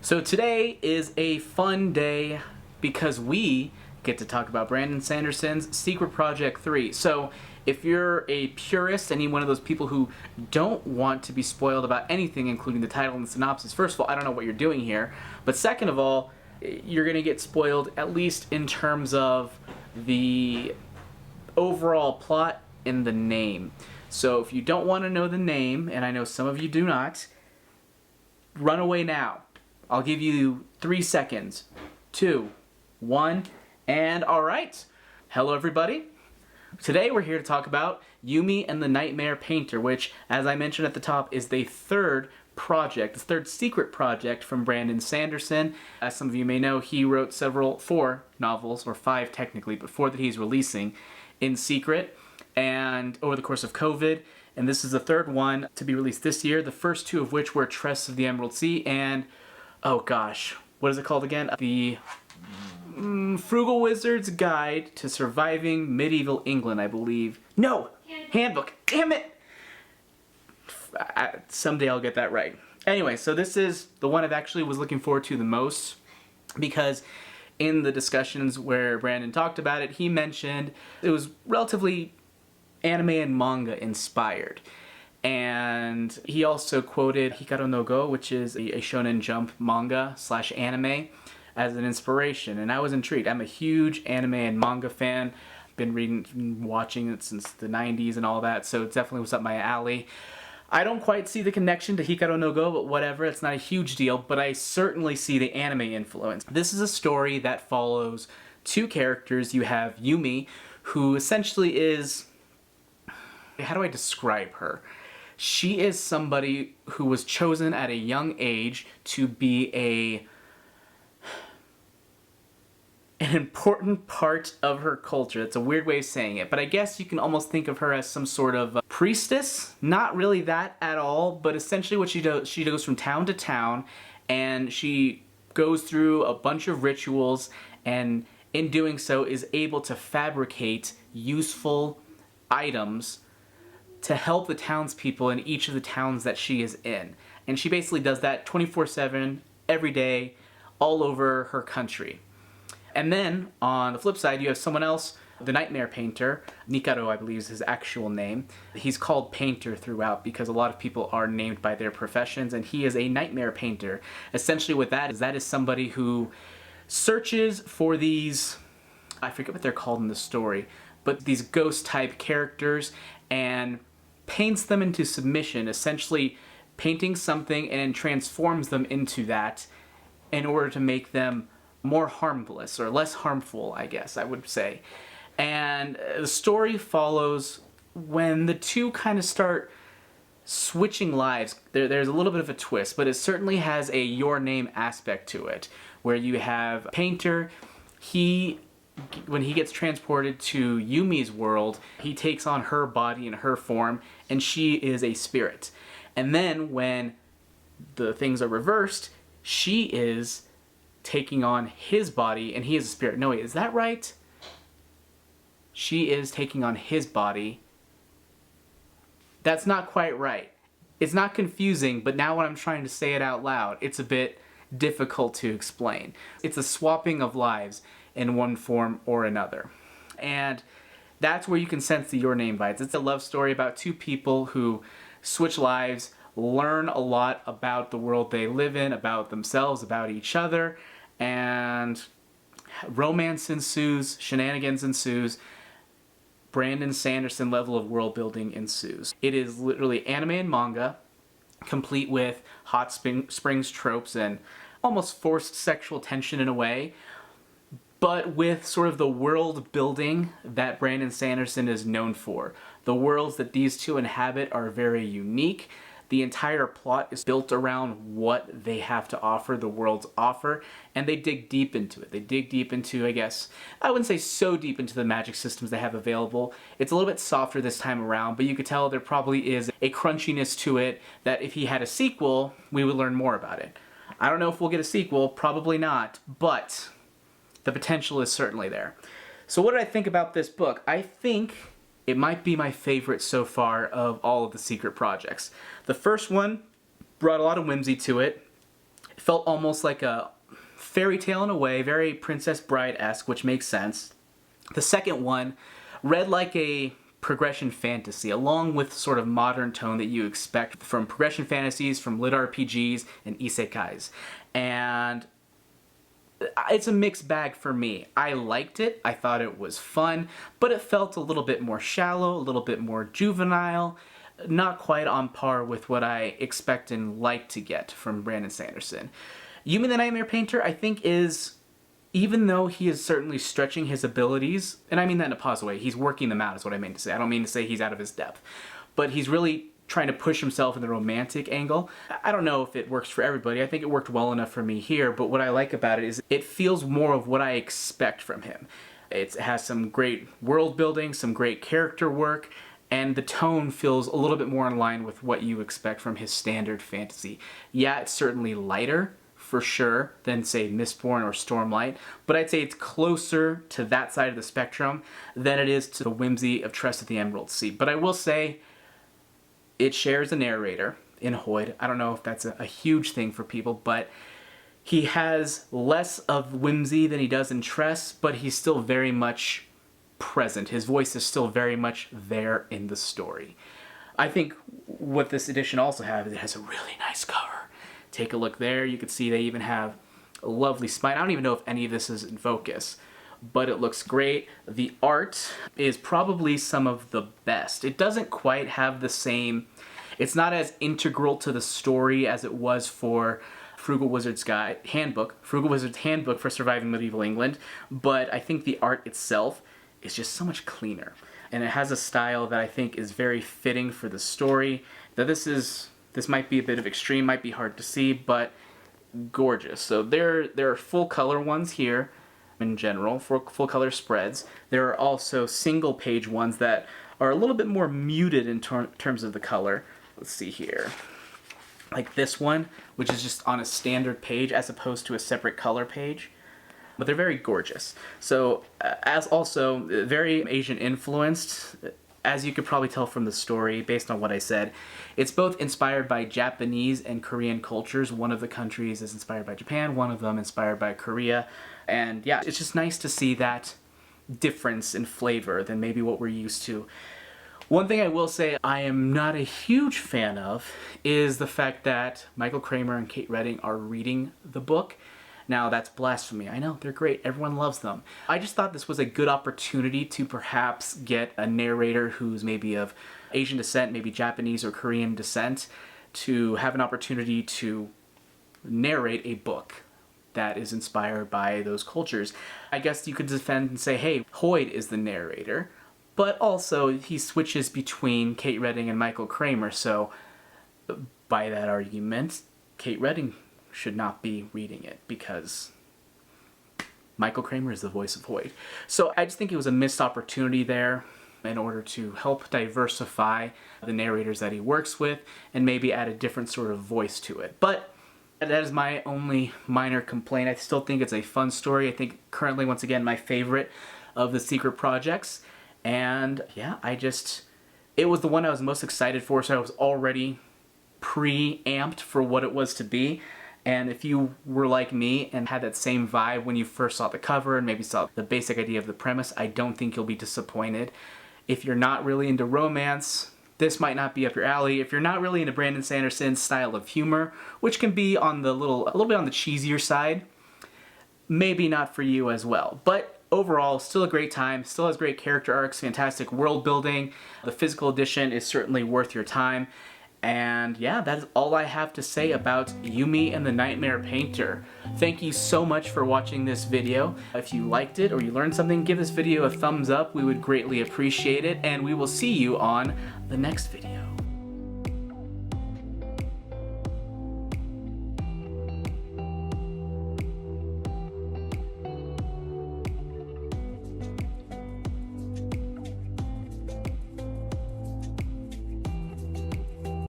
So today is a fun day because we get to talk about Brandon Sanderson's Secret Project 3. So if you're a purist, any one of those people who don't want to be spoiled about anything, including the title and the synopsis, first of all, I don't know what you're doing here. But second of all, you're going to get spoiled at least in terms of the overall plot and the name. So if you don't want to know the name, and I know some of you do not, run away now. I'll give you 3 seconds. 2, 1, and all right. Hello, everybody. Today we're here to talk about Yumi and the Nightmare Painter, which, as I mentioned at the top, is the third secret project from Brandon Sanderson. As some of you may know, he wrote 4 novels, or 5 technically, but 4 that he's releasing in secret and over the course of COVID. And this is the third one to be released this year, the first 2 of which were Tress of the Emerald Sea and, oh gosh, what is it called again? The Frugal Wizard's Guide to Surviving Medieval England, I believe. No! Handbook! Damn it! Someday I'll get that right. Anyway, so this is the one I've actually was looking forward to the most because in the discussions where Brandon talked about it, he mentioned it was relatively anime and manga inspired. And he also quoted Hikaru no Go, which is a Shonen Jump manga / anime, as an inspiration. And I was intrigued. I'm a huge anime and manga fan. Been watching it since the 90s and all that, so it definitely was up my alley. I don't quite see the connection to Hikaru no Go, but whatever, it's not a huge deal, but I certainly see the anime influence. This is a story that follows 2 characters. You have Yumi, who essentially is... how do I describe her? She is somebody who was chosen at a young age to be an important part of her culture. It's a weird way of saying it, but I guess you can almost think of her as some sort of priestess. Not really that at all, but essentially what she goes from town to town, and she goes through a bunch of rituals, and in doing so is able to fabricate useful items to help the townspeople in each of the towns that she is in. And she basically does that 24/7, every day, all over her country. And then, on the flip side, you have someone else, the Nightmare Painter. Nikaro, I believe, is his actual name. He's called Painter throughout because a lot of people are named by their professions, and he is a Nightmare Painter. Essentially what that is somebody who searches for these, I forget what they're called in the story, but these ghost-type characters, and paints them into submission, essentially painting something and transforms them into that in order to make them more harmless, or less harmful, I guess I would say. And the story follows when the 2 kind of start switching lives. There's a little bit of a twist, but it certainly has a your name aspect to it, where you have Painter. When he gets transported to Yumi's world, he takes on her body and her form, and she is a spirit. And then when the things are reversed, she is taking on his body, and he is a spirit. No, wait, is that right? She is taking on his body. That's not quite right. It's not confusing, but now when I'm trying to say it out loud, it's a bit difficult to explain. It's a swapping of lives in one form or another. And that's where you can sense the Your Name vibes. It's a love story about 2 people who switch lives, learn a lot about the world they live in, about themselves, about each other, and romance ensues, shenanigans ensues, Brandon Sanderson level of world building ensues. It is literally anime and manga, complete with hot springs tropes and almost forced sexual tension in a way, but with sort of the world building that Brandon Sanderson is known for. The worlds that these 2 inhabit are very unique. The entire plot is built around what they have to offer, the worlds offer, and they dig deep into it. They dig deep into, I guess, I wouldn't say so deep into the magic systems they have available. It's a little bit softer this time around, but you could tell there probably is a crunchiness to it that if he had a sequel, we would learn more about it. I don't know if we'll get a sequel, probably not, but the potential is certainly there. So what did I think about this book? I think it might be my favorite so far of all of the secret projects. The first one brought a lot of whimsy to it. It felt almost like a fairy tale in a way, very Princess Bride-esque, which makes sense. The second one read like a progression fantasy, along with sort of modern tone that you expect from progression fantasies, from lit RPGs, and isekais. And it's a mixed bag for me. I liked it, I thought it was fun, but it felt a little bit more shallow, a little bit more juvenile, not quite on par with what I expect and like to get from Brandon Sanderson. Yumi the Nightmare Painter, I think, is, even though he is certainly stretching his abilities, and I mean that in a positive way, he's working them out is what I mean to say. I don't mean to say he's out of his depth. But he's really trying to push himself in the romantic angle. I don't know if it works for everybody. I think it worked well enough for me here, but what I like about it is it feels more of what I expect from him. It has some great world building, some great character work, and the tone feels a little bit more in line with what you expect from his standard fantasy. Yeah, it's certainly lighter, for sure, than, say, Mistborn or Stormlight, but I'd say it's closer to that side of the spectrum than it is to the whimsy of Trust of the Emerald Sea. But I will say, it shares a narrator in Hoid. I don't know if that's a huge thing for people, but he has less of whimsy than he does in Tress, but he's still very much present. His voice is still very much there in the story. I think what this edition also has is it has a really nice cover. Take a look there. You can see they even have a lovely spine. I don't even know if any of this is in focus, but it looks great. The art is probably some of the best. It doesn't quite have the same, it's not as integral to the story as it was for Frugal Wizard's Handbook for Surviving Medieval England, but I think the art itself is just so much cleaner. And it has a style that I think is very fitting for the story. That this might be a bit of extreme, might be hard to see, but gorgeous. So there are full color ones here in general, full color spreads. There are also single page ones that are a little bit more muted in terms of the color. Let's see here. Like this one, which is just on a standard page as opposed to a separate color page. But they're very gorgeous. So as also very Asian influenced, as you could probably tell from the story based on what I said. It's both inspired by Japanese and Korean cultures. One of the countries is inspired by Japan, one of them inspired by Korea. And yeah, it's just nice to see that difference in flavor than maybe what we're used to. One thing I will say I am not a huge fan of is the fact that Michael Kramer and Kate Redding are reading the book. Now, that's blasphemy. I know, they're great. Everyone loves them. I just thought this was a good opportunity to perhaps get a narrator who's maybe of Asian descent, maybe Japanese or Korean descent, to have an opportunity to narrate a book that is inspired by those cultures. I guess you could defend and say, hey, Hoid is the narrator, but also he switches between Kate Redding and Michael Kramer, so by that argument, Kate Redding should not be reading it because Michael Kramer is the voice of Hoid. So I just think it was a missed opportunity there in order to help diversify the narrators that he works with and maybe add a different sort of voice to it. But that is my only minor complaint. I still think it's a fun story. I think currently, once again, my favorite of the secret projects. And yeah, it was the one I was most excited for, so I was already pre-amped for what it was to be. And if you were like me and had that same vibe when you first saw the cover and maybe saw the basic idea of the premise, I don't think you'll be disappointed. If you're not really into romance, this might not be up your alley. If you're not really into Brandon Sanderson's style of humor, which can be on a little bit on the cheesier side, maybe not for you as well. But overall, still a great time, still has great character arcs, fantastic world building. The physical edition is certainly worth your time. And yeah, that is all I have to say about Yumi and the Nightmare Painter. Thank you so much for watching this video. If you liked it or you learned something, give this video a thumbs up. We would greatly appreciate it, and we will see you on the next video.